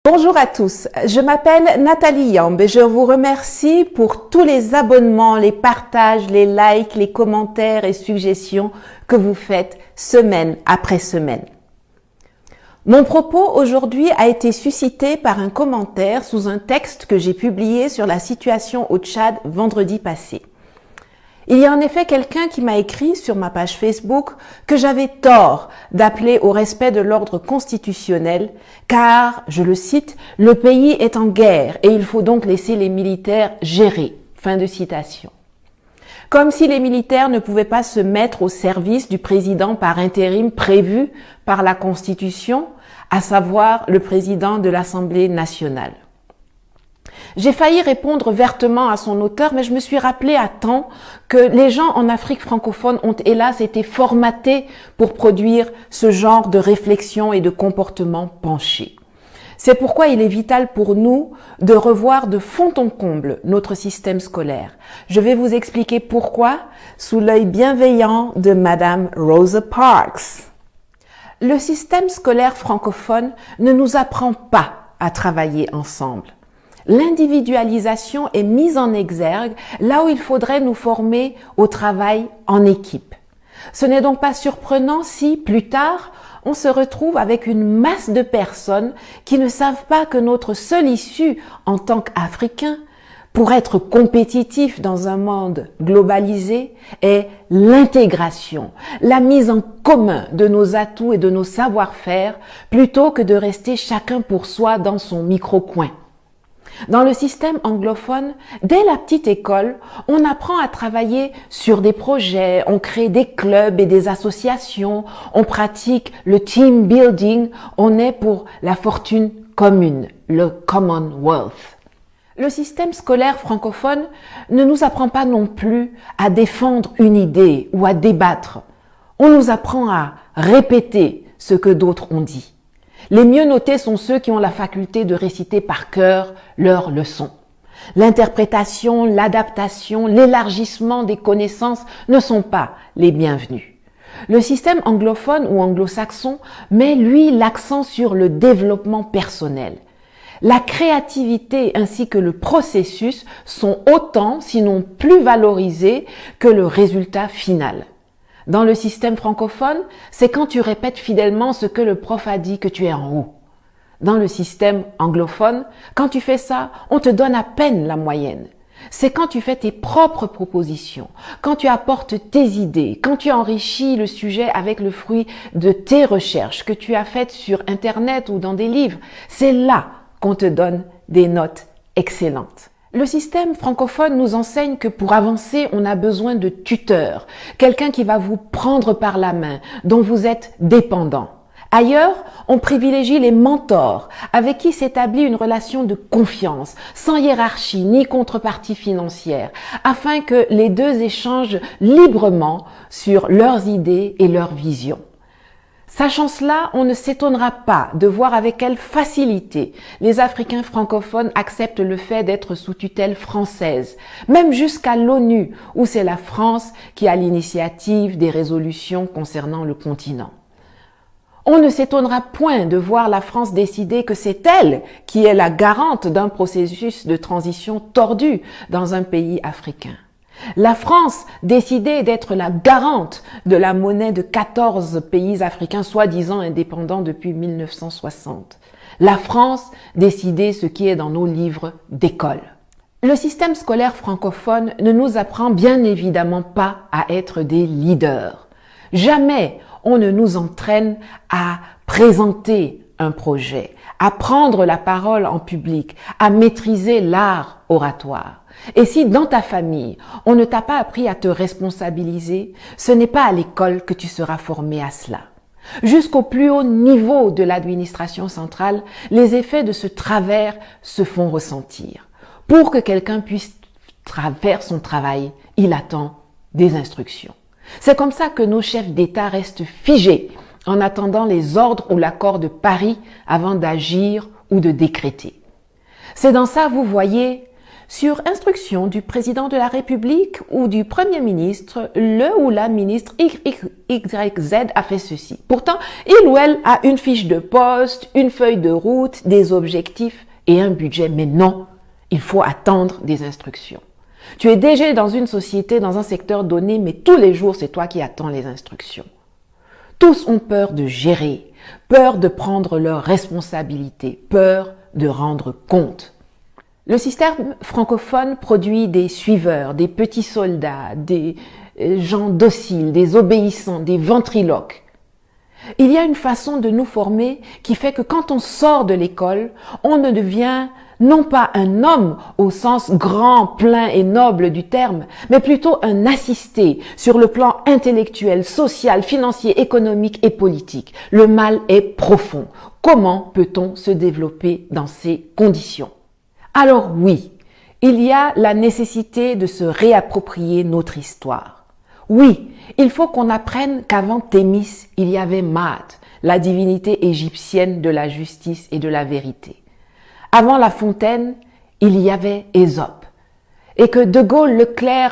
Bonjour à tous, je m'appelle Nathalie Yamb et je vous remercie pour tous les abonnements, les partages, les likes, les commentaires et suggestions que vous faites semaine après semaine. Mon propos aujourd'hui a été suscité par un commentaire sous un texte que j'ai publié sur la situation au Tchad vendredi passé. Il y a en effet quelqu'un qui m'a écrit sur ma page Facebook que j'avais tort d'appeler au respect de l'ordre constitutionnel car, je le cite, « le pays est en guerre et il faut donc laisser les militaires gérer ». Fin de citation. Comme si les militaires ne pouvaient pas se mettre au service du président par intérim prévu par la Constitution, à savoir le président de l'Assemblée nationale. J'ai failli répondre vertement à son auteur, mais je me suis rappelé à temps que les gens en Afrique francophone ont hélas été formatés pour produire ce genre de réflexion et de comportement penché. C'est pourquoi il est vital pour nous de revoir de fond en comble notre système scolaire. Je vais vous expliquer pourquoi sous l'œil bienveillant de Madame Rosa Parks. Le système scolaire francophone ne nous apprend pas à travailler ensemble. L'individualisation est mise en exergue là où il faudrait nous former au travail en équipe. Ce n'est donc pas surprenant si, plus tard, on se retrouve avec une masse de personnes qui ne savent pas que notre seule issue en tant qu'Africains pour être compétitifs dans un monde globalisé est l'intégration, la mise en commun de nos atouts et de nos savoir-faire plutôt que de rester chacun pour soi dans son micro-coin. Dans le système anglophone, dès la petite école, on apprend à travailler sur des projets, on crée des clubs et des associations, on pratique le team building, on est pour la fortune commune, le Commonwealth. Le système scolaire francophone ne nous apprend pas non plus à défendre une idée ou à débattre. On nous apprend à répéter ce que d'autres ont dit. Les mieux notés sont ceux qui ont la faculté de réciter par cœur leurs leçons. L'interprétation, l'adaptation, l'élargissement des connaissances ne sont pas les bienvenus. Le système anglophone ou anglo-saxon met, lui, l'accent sur le développement personnel. La créativité ainsi que le processus sont autant, sinon plus valorisés que le résultat final. Dans le système francophone, c'est quand tu répètes fidèlement ce que le prof a dit que tu es en haut. Dans le système anglophone, quand tu fais ça, on te donne à peine la moyenne. C'est quand tu fais tes propres propositions, quand tu apportes tes idées, quand tu enrichis le sujet avec le fruit de tes recherches que tu as faites sur Internet ou dans des livres, c'est là qu'on te donne des notes excellentes. Le système francophone nous enseigne que pour avancer, on a besoin de tuteurs, quelqu'un qui va vous prendre par la main, dont vous êtes dépendant. Ailleurs, on privilégie les mentors, avec qui s'établit une relation de confiance, sans hiérarchie ni contrepartie financière, afin que les deux échangent librement sur leurs idées et leurs visions. Sachant cela, on ne s'étonnera pas de voir avec quelle facilité les Africains francophones acceptent le fait d'être sous tutelle française, même jusqu'à l'ONU, où c'est la France qui a l'initiative des résolutions concernant le continent. On ne s'étonnera point de voir la France décider que c'est elle qui est la garante d'un processus de transition tordu dans un pays africain. La France décidait d'être la garante de la monnaie de 14 pays africains soi-disant indépendants depuis 1960. La France décidait ce qui est dans nos livres d'école. Le système scolaire francophone ne nous apprend bien évidemment pas à être des leaders. Jamais on ne nous entraîne à présenter un projet, à prendre la parole en public, à maîtriser l'art oratoire. Et si dans ta famille, on ne t'a pas appris à te responsabiliser, ce n'est pas à l'école que tu seras formé à cela. Jusqu'au plus haut niveau de l'administration centrale, les effets de ce travers se font ressentir. Pour que quelqu'un puisse faire son travail, il attend des instructions. C'est comme ça que nos chefs d'État restent figés en attendant les ordres ou l'accord de Paris avant d'agir ou de décréter. C'est dans ça, vous voyez, Sur instruction du président de la République ou du Premier ministre, le ou la ministre XYZ a fait ceci. Pourtant, il ou elle a une fiche de poste, une feuille de route, des objectifs et un budget. Mais non, il faut attendre des instructions. Tu es DG dans une société, dans un secteur donné, mais tous les jours, c'est toi qui attends les instructions. Tous ont peur de gérer, peur de prendre leurs responsabilités, peur de rendre compte. Le système francophone produit des suiveurs, des petits soldats, des gens dociles, des obéissants, des ventriloques. Il y a une façon de nous former qui fait que quand on sort de l'école, on ne devient non pas un homme au sens grand, plein et noble du terme, mais plutôt un assisté sur le plan intellectuel, social, financier, économique et politique. Le mal est profond. Comment peut-on se développer dans ces conditions? Alors oui, il y a la nécessité de se réapproprier notre histoire. Oui, il faut qu'on apprenne qu'avant Thémis, il y avait Maat, la divinité égyptienne de la justice et de la vérité. Avant La Fontaine, il y avait Ésope. Et que De Gaulle, Leclerc,